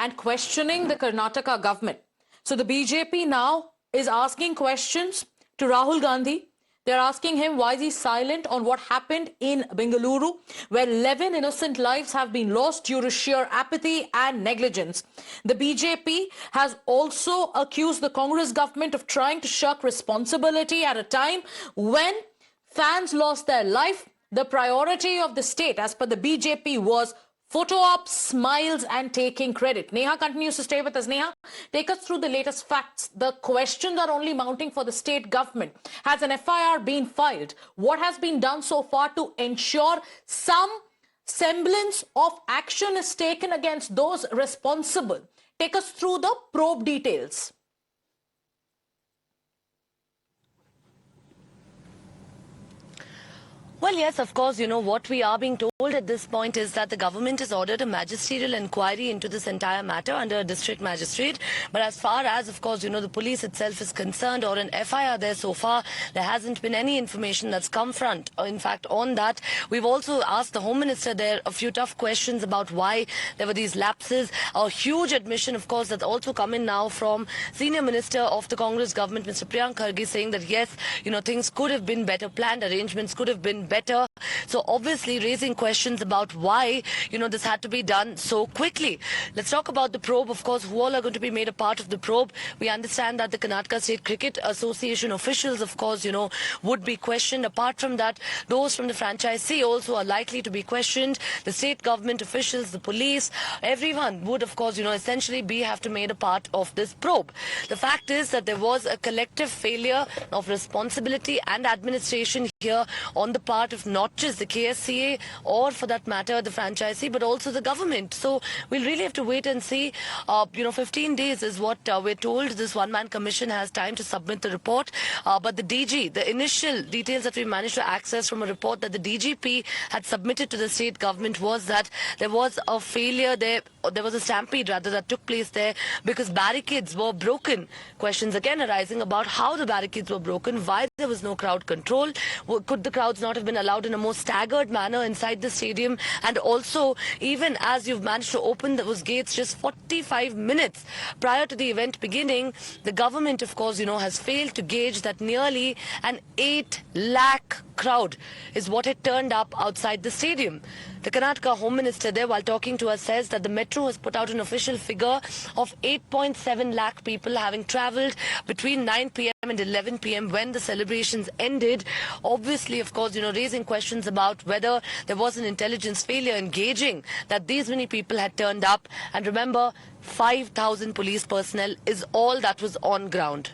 and questioning the Karnataka government. So the BJP now is asking questions to Rahul Gandhi. They're asking him why is he silent on what happened in Bengaluru, where 11 innocent lives have been lost due to sheer apathy and negligence. The BJP has also accused the Congress government of trying to shirk responsibility at a time when fans lost their life. The priority of the state, as per the BJP, was photo ops, smiles, and taking credit. Neha continues to stay with us. Neha, take us through the latest facts. The questions are only mounting for the state government. Has an FIR been filed? What has been done so far to ensure some semblance of action is taken against those responsible? Take us through the probe details. Well, yes, of course, what we are being told at this point is that the government has ordered a magisterial inquiry into this entire matter under a district magistrate. But as far as, of course, the police itself is concerned, or an FIR there so far, there hasn't been any information that's come front. In fact, on that, we've also asked the Home Minister there a few tough questions about why there were these lapses. A huge admission, of course, that's also come in now from Senior Minister of the Congress government, Mr. Priyank Kharge, saying that yes, things could have been better planned, arrangements could have been better. So obviously raising questions about why, this had to be done so quickly. Let's talk about the probe, of course, who all are going to be made a part of the probe. We understand that the Karnataka State Cricket Association officials, of course, would be questioned. Apart from that, those from the franchisee also are likely to be questioned. The state government officials, the police, everyone would, of course, essentially have to made a part of this probe. The fact is that there was a collective failure of responsibility and administration here on the part of not just the KSCA or, for that matter, the franchisee, but also the government. So we'll really have to wait and see. 15 days is what we're told. This one-man commission has time to submit the report. But the DG, the initial details that we managed to access from a report that the DGP had submitted to the state government was that there was a failure there. There was a stampede, rather, that took place there because barricades were broken. Questions again arising about how the barricades were broken, why there was no crowd control. Could the crowds not have been allowed in a more staggered manner inside the stadium? And also, even as you've managed to open those gates just 45 minutes prior to the event beginning, the government, of course, has failed to gauge that nearly an 8 lakh crowd is what had turned up outside the stadium. The Karnataka Home Minister there, while talking to us, says that the Metro has put out an official figure of 8.7 lakh people having travelled between 9 p.m. and 11 p.m. when the celebrations ended. Obviously, of course, raising questions about whether there was an intelligence failure in gauging that these many people had turned up. And remember, 5,000 police personnel is all that was on ground.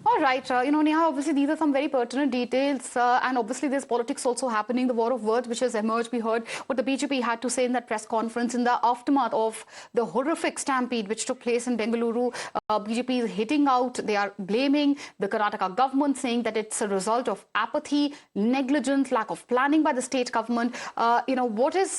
All right, Neha, obviously these are some very pertinent details and obviously there's politics also happening, the war of words which has emerged. We heard what the BJP had to say in that press conference in the aftermath of the horrific stampede which took place in Bengaluru. BJP is hitting out, they are blaming the Karnataka government, saying that it's a result of apathy, negligence, lack of planning by the state government. What is